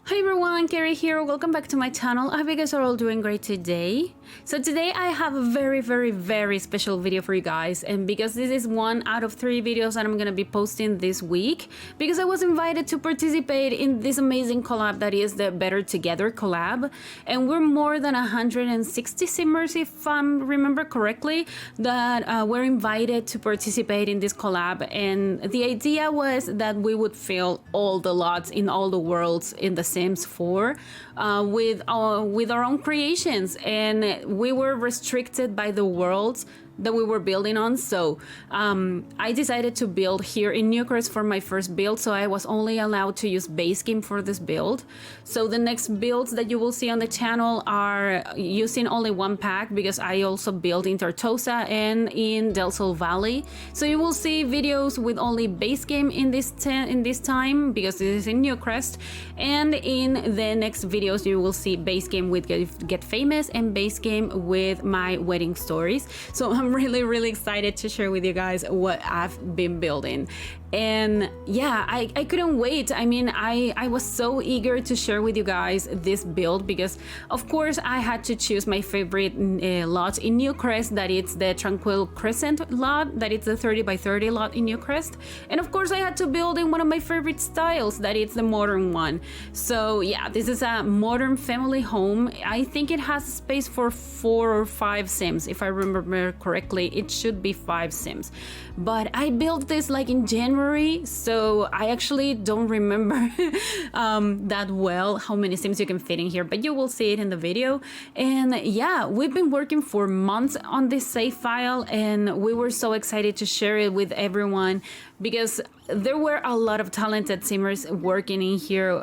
Hi everyone, Kaary here. Welcome back to my channel. I hope you guys are all doing great today. So today I have a very special video for you guys, and because this is one out of 3 videos that I'm gonna be posting this week, because I was invited to participate in this amazing collab that is the Better Together collab, and we're more than 160 simmers, if I remember correctly, that were invited to participate in this collab. And the idea was that we would fill all the lots in all the worlds in the Sims 4 with our own creations, and we were restricted by the worlds that we were building on. So I decided to build here in Newcrest for my first build, so I was only allowed to use base game for this build. So the next builds that you will see on the channel are using only one pack, because I also built in Tortosa and in Del Sol Valley. So you will see videos with only base game in this time, because this is in Newcrest, and in the next videos you will see base game with Get Famous and base game with my wedding stories. So I'm really excited to share with you guys what I've been building. And yeah, I couldn't wait. I mean, I was so eager to share with you guys this build, because of course I had to choose my favorite lot in Newcrest, that it's the Tranquil Crescent lot, that it's the 30 by 30 lot in Newcrest. And of course I had to build in one of my favorite styles, that it's the modern one. So yeah, this is a modern family home. I think it has space for 4 or 5 Sims, if I remember correctly. It should be 5 Sims, but I built this like in January, so I actually don't remember that well how many Sims you can fit in here, but you will see it in the video. And yeah, we've been working for months on this save file, and we were so excited to share it with everyone, because there were a lot of talented simmers working in here.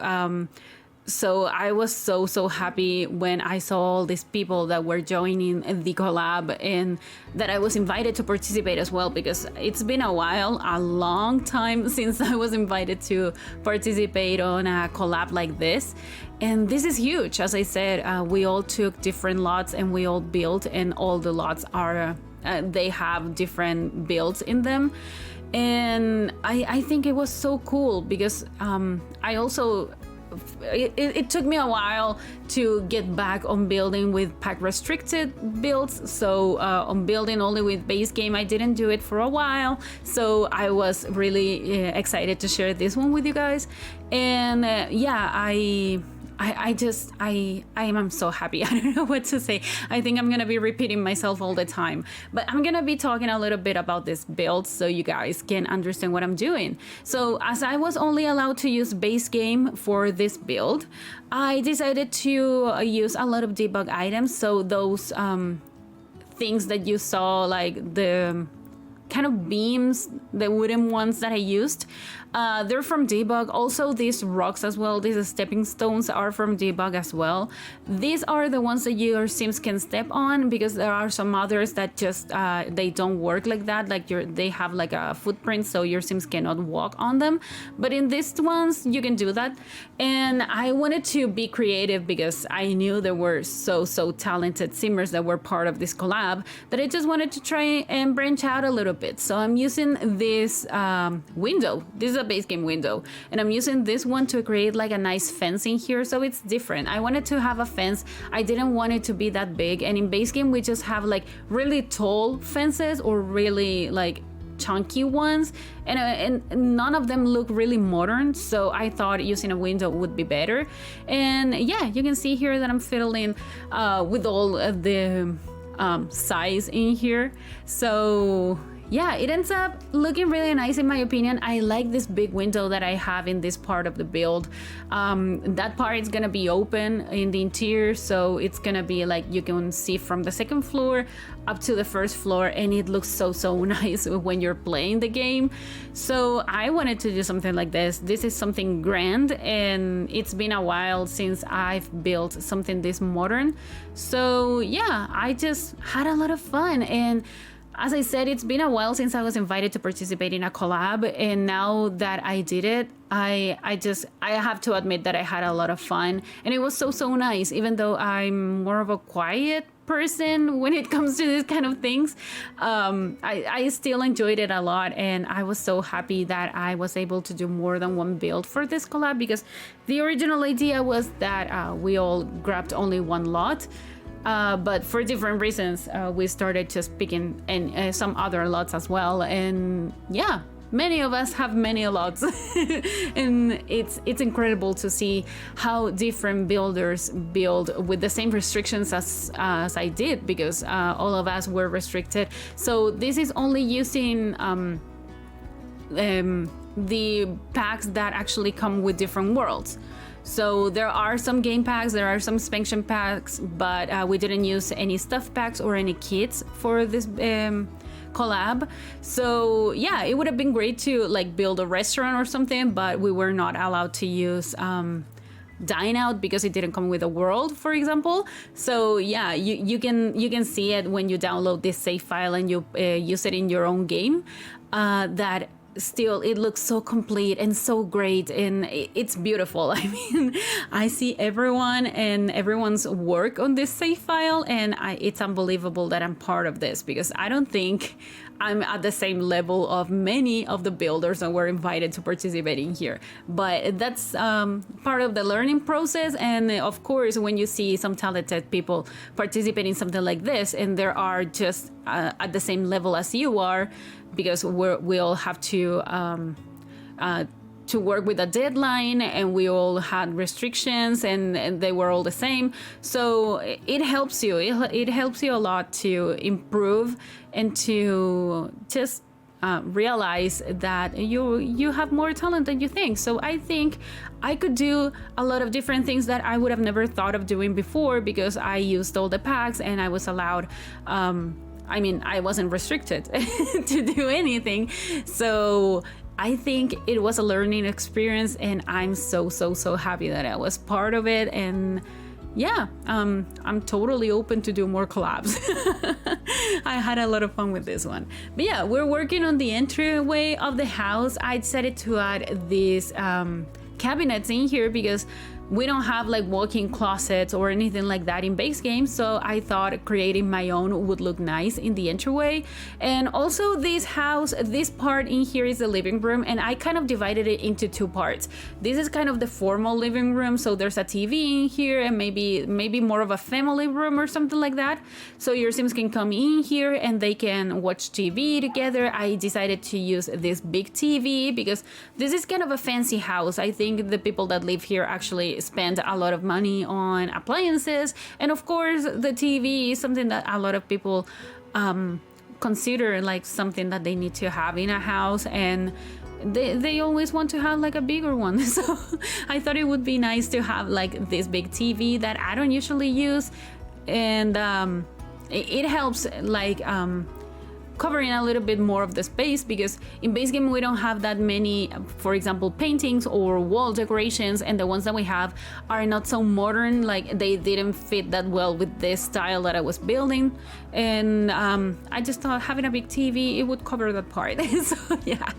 So I was so happy when I saw all these people that were joining the collab, and that I was invited to participate as well, because it's been a while, a long time since I was invited to participate on a collab like this. And this is huge. As I said, we all took different lots and we all built, and all the lots are they have different builds in them. And I think it was so cool, because I also it took me a while to get back on building with pack restricted builds. So on building only with base game, I didn't do it for a while, so I was really excited to share this one with you guys. And yeah, I'm so happy. I don't know what to say. I think I'm gonna be repeating myself all the time, but I'm gonna be talking a little bit about this build so you guys can understand what I'm doing. So as I was only allowed to use base game for this build, I decided to use a lot of debug items. So those things that you saw, like the kind of beams, the wooden ones that I used, they're from debug. Also these rocks as well, these stepping stones are from debug as well. These are the ones that your Sims can step on, because there are some others that just they don't work like that, like they have like a footprint, so your Sims cannot walk on them. But in these ones you can do that. And I wanted to be creative, because I knew there were so talented simmers that were part of this collab, that I just wanted to try and branch out a little bit. So I'm using this window. This is a base game window, and I'm using this one to create like a nice fence in here, so it's different. I wanted to have a fence. I didn't want it to be that big, and in base game we just have like really tall fences or really like chunky ones, and none of them look really modern, so I thought using a window would be better. And yeah, you can see here that I'm fiddling with all of the size in here. So yeah, it ends up looking really nice in my opinion. I like this big window that I have in this part of the build. That part is gonna be open in the interior, so it's gonna be like you can see from the 2nd floor up to the 1st floor, and it looks so nice when you're playing the game. So I wanted to do something like this. This is something grand, and it's been a while since I've built something this modern. So yeah, I just had a lot of fun, and as I said, it's been a while since I was invited to participate in a collab, and now that I did it, I have to admit that I had a lot of fun, and it was so nice. Even though I'm more of a quiet person when it comes to these kind of things, I still enjoyed it a lot, and I was so happy that I was able to do more than one build for this collab, because the original idea was that we all grabbed only one lot. But for different reasons, we started just picking and some other lots as well. And yeah, many of us have many lots. And it's incredible to see how different builders build with the same restrictions as I did, because all of us were restricted. So this is only using the packs that actually come with different worlds. So there are some game packs, there are some expansion packs, but we didn't use any stuff packs or any kits for this collab. So yeah, it would have been great to like build a restaurant or something, but we were not allowed to use dine out because it didn't come with a world, for example. So yeah, you can see it when you download this save file and you use it in your own game, that still it looks so complete and so great, and it's beautiful. I mean, I see everyone and everyone's work on this save file, and it's unbelievable that I'm part of this, because I don't think I'm at the same level of many of the builders that were invited to participate in here. But that's part of the learning process. And of course, when you see some talented people participate in something like this, and there are just at the same level as you are, because we all have to work with a deadline, and we all had restrictions, and they were all the same. So it helps you. It helps you a lot to improve and to just realize that you have more talent than you think. So I think I could do a lot of different things that I would have never thought of doing before, because I used all the packs and I was allowed. I mean, I wasn't restricted to do anything. So I think it was a learning experience, and I'm so happy that I was part of it. And yeah, I'm totally open to do more collabs. I had a lot of fun with this one. But yeah, we're working on the entryway of the house. I decided to add these cabinets in here because we don't have like walk-in closets or anything like that in base game, so I thought creating my own would look nice in the entryway. And also this part in here is the living room, and I kind of divided it into two parts. This is kind of the formal living room, so there's a TV in here, and maybe more of a family room or something like that. So your Sims can come in here and they can watch TV together. I decided to use this big TV because this is kind of a fancy house. I think the people that live here actually spend a lot of money on appliances, and of course the TV is something that a lot of people consider like something that they need to have in a house, and they always want to have like a bigger one. So I thought it would be nice to have like this big TV that I don't usually use, and it helps like covering a little bit more of the space, because in base game we don't have that many, for example, paintings or wall decorations, and the ones that we have are not so modern, like they didn't fit that well with this style that I was building. And I just thought having a big TV, it would cover that part. So yeah,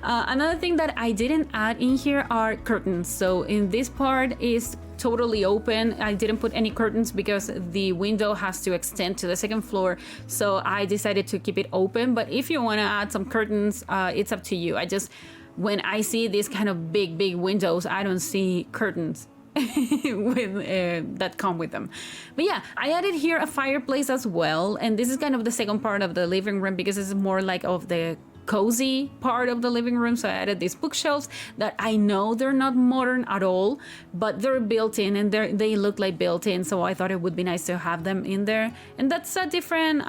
another thing that I didn't add in here are curtains. So in this part is totally open. I didn't put any curtains because the window has to extend to the second floor, so I decided to keep it open. But if you want to add some curtains, it's up to you. When I see these kind of big windows, I don't see curtains with that come with them. But yeah, I added here a fireplace as well, and this is kind of the second part of the living room because it's more like of the cozy part of the living room. So I added these bookshelves that I know they're not modern at all, but they're built in, and they look like built in, so I thought it would be nice to have them in there. And that's a different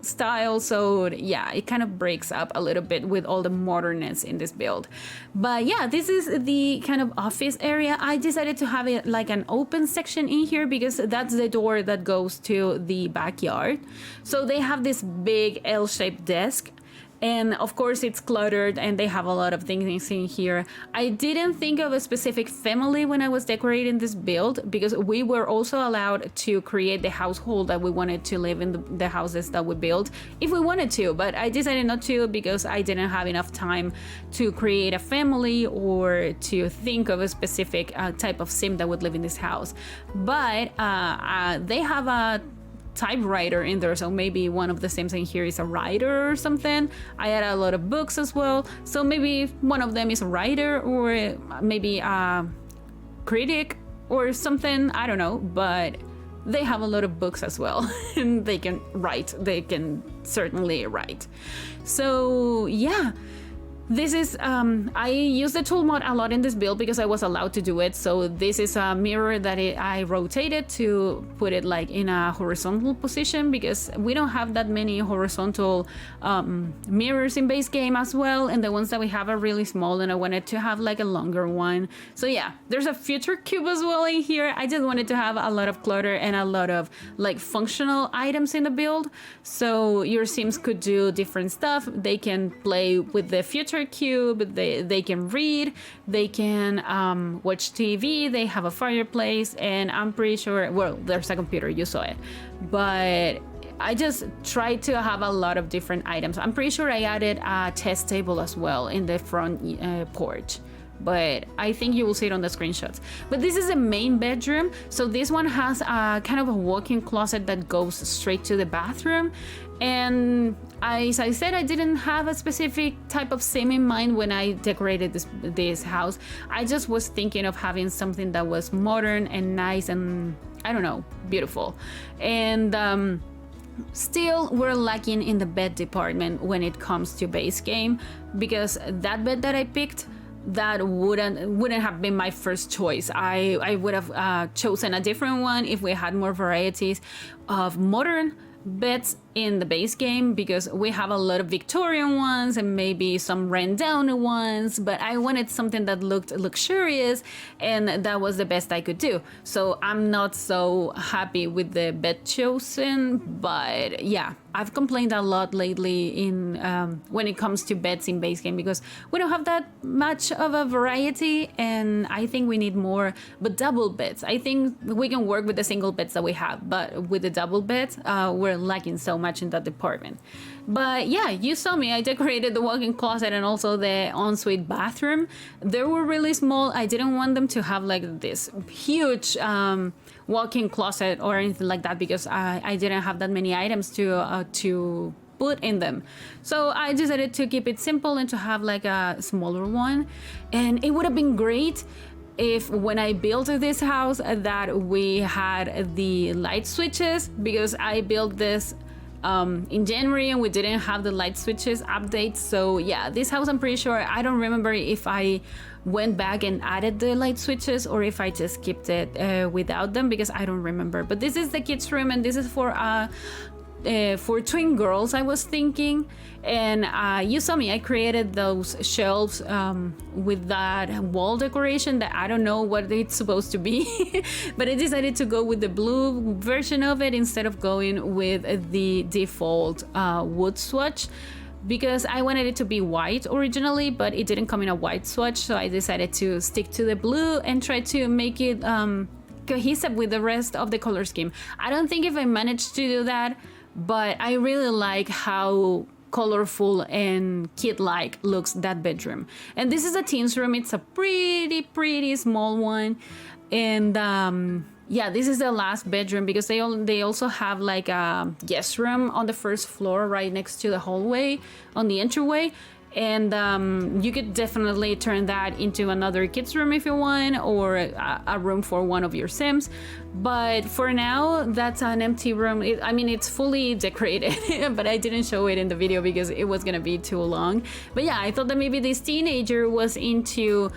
style, so yeah, it kind of breaks up a little bit with all the modernness in this build. But yeah, this is the kind of office area. I decided to have it like an open section in here because that's the door that goes to the backyard. So they have this big L-shaped desk, And of course it's cluttered and they have a lot of things in here. I didn't think of a specific family when I was decorating this build, because we were also allowed to create the household that we wanted to live in the houses that we built if we wanted to, but I decided not to because I didn't have enough time to create a family or to think of a specific type of sim that would live in this house. But they have a typewriter in there, so maybe one of the sims in here is a writer or something. I had a lot of books as well, so maybe one of them is a writer or maybe a critic or something, I don't know, but they have a lot of books as well and they can write, they can certainly write. So yeah, this is I use the tool mod a lot in this build because I was allowed to do it. So this is a mirror that I rotated to put it like in a horizontal position, because we don't have that many horizontal mirrors in base game as well, and the ones that we have are really small, and I wanted to have like a longer one. So yeah, there's a future cube as well in here. I just wanted to have a lot of clutter and a lot of like functional items in the build, so your sims could do different stuff. They can play with the future cube, they can read, they can watch TV, they have a fireplace, and I'm pretty sure, well, there's a computer, you saw it, but I just tried to have a lot of different items. I'm pretty sure I added a test table as well in the front porch, but I think you will see it on the screenshots. But this is the main bedroom, so this one has a kind of a walk-in closet that goes straight to the bathroom. And as I said, I didn't have a specific type of sim in mind when I decorated this house. I just was thinking of having something that was modern and nice and, I don't know, beautiful. And still, we're lacking in the bed department when it comes to base game, because that bed that I picked, that wouldn't have been my first choice. I would have chosen a different one if we had more varieties of modern beds in the base game, because we have a lot of Victorian ones and maybe some ran down ones, but I wanted something that looked luxurious, and that was the best I could do. So I'm not so happy with the bed chosen, but yeah, I've complained a lot lately in when it comes to beds in base game, because we don't have that much of a variety, and I think we need more. But double beds, I think we can work with the single beds that we have, but with the double beds, we're lacking so much in that department. But yeah, you saw me, I decorated the walk-in closet and also the ensuite bathroom. They were really small. I didn't want them to have like this huge walk-in closet or anything like that, because I didn't have that many items to put in them. So I decided to keep it simple and to have like a smaller one. And it would have been great if when I built this house that we had the light switches, because I built this in January and we didn't have the light switches update. So yeah, this house, I'm pretty sure, I don't remember if I went back and added the light switches or if I just kept it without them, because I don't remember. But this is the kids room, and this is for twin girls, I was thinking. And you saw me, I created those shelves with that wall decoration that I don't know what it's supposed to be, but I decided to go with the blue version of it instead of going with the default wood swatch, because I wanted it to be white originally, but it didn't come in a white swatch, so I decided to stick to the blue and try to make it cohesive with the rest of the color scheme. I don't think if I managed to do that, but I really like how colorful and kid-like looks that bedroom. And this is a teen's room. It's a pretty small one. And yeah, this is the last bedroom, because they also have like a guest room on the first floor right next to the hallway on the entryway. And you could definitely turn that into another kids room if you want, or a room for one of your sims. But for now, that's an empty room. I mean, it's fully decorated, but I didn't show it in the video because it was gonna be too long. But yeah, I thought that maybe this teenager was into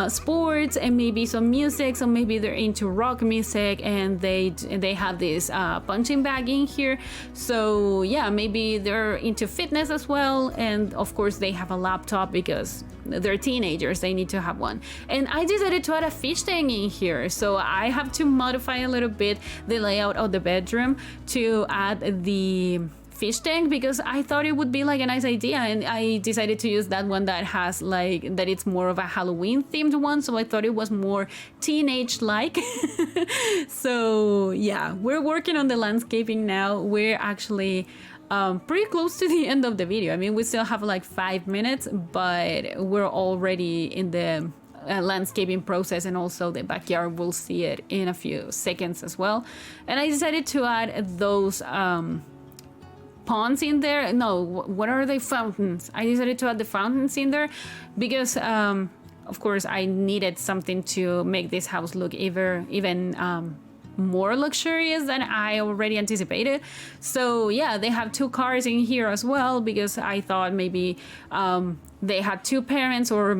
sports and maybe some music, so maybe they're into rock music, and they have this punching bag in here. So yeah, maybe they're into fitness as well, and of course they have a laptop because they're teenagers, they need to have one. And I decided to add a fish tank in here, so I have to modify a little bit the layout of the bedroom to add the fish tank because I thought it would be like a nice idea, and I decided to use that one that has like that it's more of a Halloween themed one, so I thought it was more teenage like. So yeah, we're working on the landscaping now. We're actually pretty close to the end of the video. I mean, we still have like 5 minutes, but we're already in the landscaping process, and also the backyard, we'll see it in a few seconds as well. And I decided to add those ponds in there. No, what are they? Fountains. I decided to add the fountains in there because of course I needed something to make this house look even more luxurious than I already anticipated. So yeah, they have 2 cars in here as well, because I thought maybe they had 2 parents, or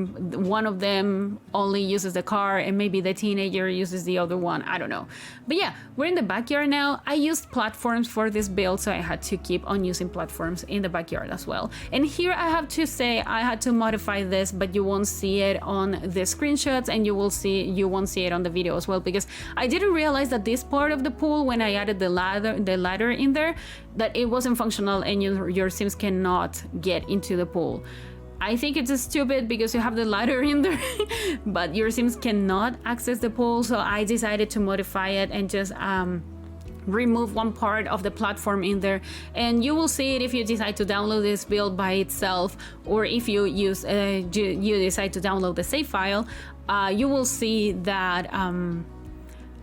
one of them only uses the car and maybe the teenager uses the other one. I don't know. But yeah, we're in the backyard now. I used platforms for this build, so I had to keep on using platforms in the backyard as well. And here I have to say I had to modify this, but you won't see it on the screenshots, and you won't see it on the video as well, because I didn't realize that this part of the pool, when I added the ladder in there, that it wasn't functional and your Sims cannot get into the pool. I think it's stupid because you have the ladder in there, but your Sims cannot access the pool. So I decided to modify it and just remove one part of the platform in there. And you will see it if you decide to download this build by itself, or if you use you decide to download the save file. You will see that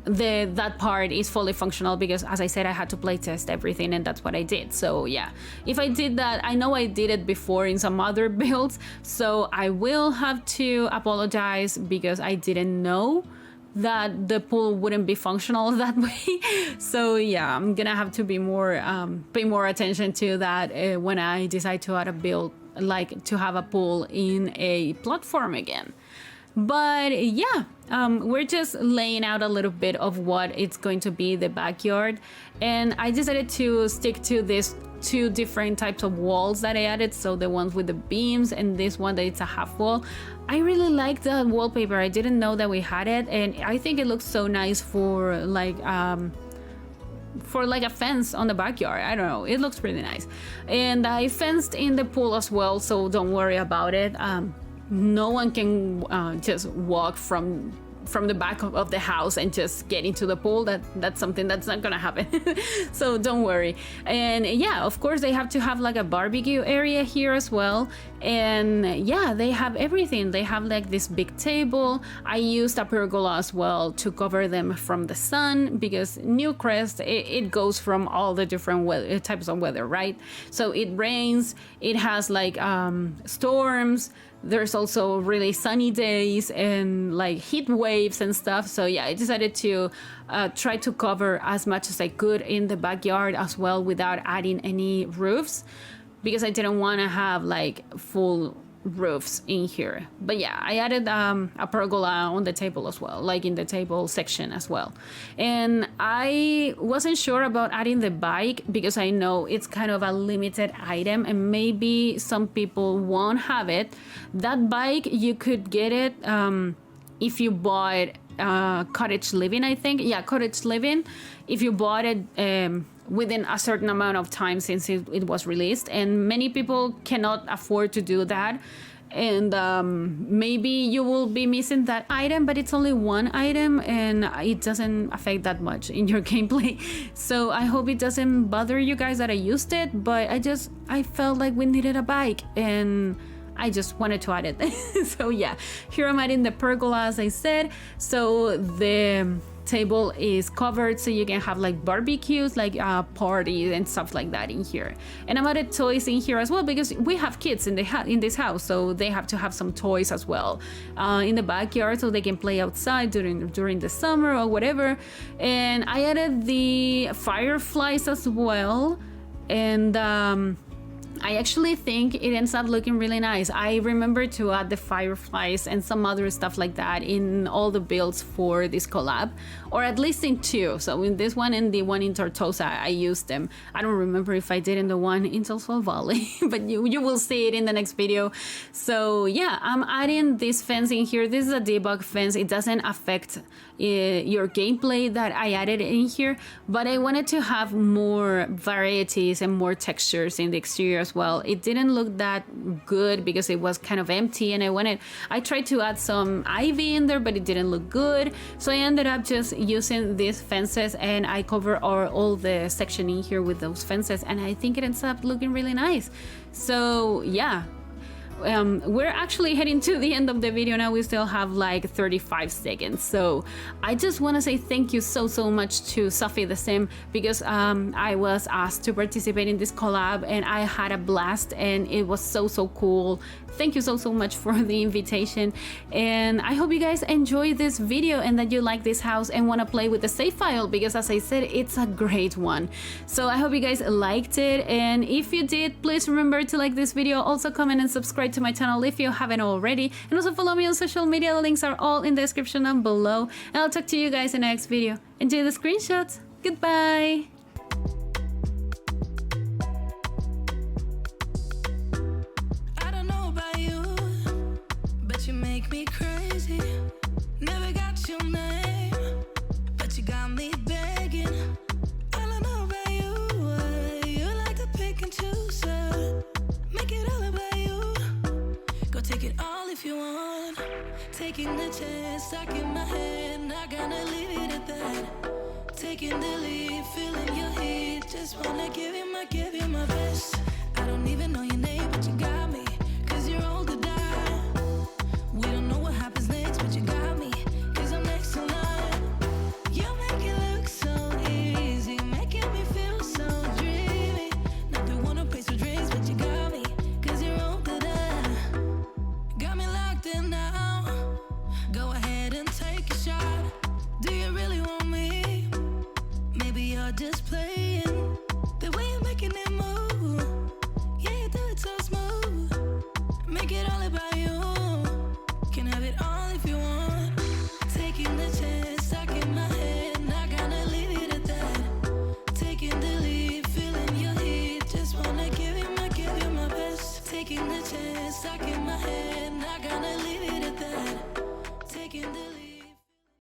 that part is fully functional, because as I said, I had to play test everything, and that's what I did. So yeah, if I did that, I know I did it before in some other builds, so I will have to apologize because I didn't know that the pool wouldn't be functional that way. So yeah, I'm gonna have to be more pay more attention to that when I decide to add a build, like to have a pool in a platform again. But yeah, we're just laying out a little bit of what it's going to be, the backyard. And I decided to stick to these 2 different types of walls that I added. So the ones with the beams, and this one that it's a half wall. I really like the wallpaper. I didn't know that we had it, and I think it looks so nice for like a fence on the backyard. I don't know, it looks really nice. And I fenced in the pool as well, so don't worry about it. No one can just walk from the back of the house and just get into the pool. That's something that's not gonna happen. So don't worry. And yeah, of course they have to have like a barbecue area here as well. And yeah, they have everything. They have like this big table. I used a pergola as well to cover them from the sun, because Newcrest, it goes from all the different types of weather, right? So it rains, it has like storms, there's also really sunny days and like heat waves and stuff. So yeah, I decided to try to cover as much as I could in the backyard as well, without adding any roofs, because I didn't want to have like full roofs in here. But yeah, I added a pergola on the table as well, like in the table section as well. And I wasn't sure about adding the bike, because I know it's kind of a limited item and maybe some people won't have it. That bike, you could get it if you bought Cottage Living, I think. Yeah, Cottage Living, if you bought it within a certain amount of time since it was released, and many people cannot afford to do that. And maybe you will be missing that item, but it's only one item and it doesn't affect that much in your gameplay. So I hope it doesn't bother you guys that I used it, but I felt like we needed a bike and I just wanted to add it. So yeah, here I'm adding the pergola, as I said. So the table is covered, so you can have like barbecues, like parties and stuff like that in here. And I'm added toys in here as well, because we have kids in this house, so they have to have some toys as well in the backyard, so they can play outside during the summer or whatever. And I added the fireflies as well, and I actually think it ends up looking really nice. I remember to add the fireflies and some other stuff like that in all the builds for this collab, or at least in two. So in this one and the one in Tortosa, I used them. I don't remember if I did in the one in Tulsa Valley, but you will see it in the next video. So yeah, I'm adding this fence in here. This is a debug fence. It doesn't affect your gameplay that I added in here, but I wanted to have more varieties and more textures in the exterior as well. It didn't look that good because it was kind of empty, and I tried to add some ivy in there, but it didn't look good. So I ended up just using these fences, and I cover all the section in here with those fences, and I think it ends up looking really nice. So yeah. We're actually heading to the end of the video now. We still have like 35 seconds. So I just want to say thank you so much to Sophie the Sim, because I was asked to participate in this collab and I had a blast, and it was so cool. Thank you so much for the invitation, and I hope you guys enjoy this video and that you like this house and want to play with the save file, because as I said, it's a great one. So I hope you guys liked it, and if you did, please remember to like this video, also comment and subscribe to my channel if you haven't already, and also follow me on social media. The links are all in the description down below, and I'll talk to you guys in the next video. Enjoy the screenshots. Goodbye. You make me crazy. Never got your name, but you got me begging. All I know about you, you like to pick and choose. Make it all about you. Go take it all if you want. Taking the chance, stuck in my head, not gonna leave it at that. Taking the lead, feeling your heat. Just wanna give you my best. I don't even know your name.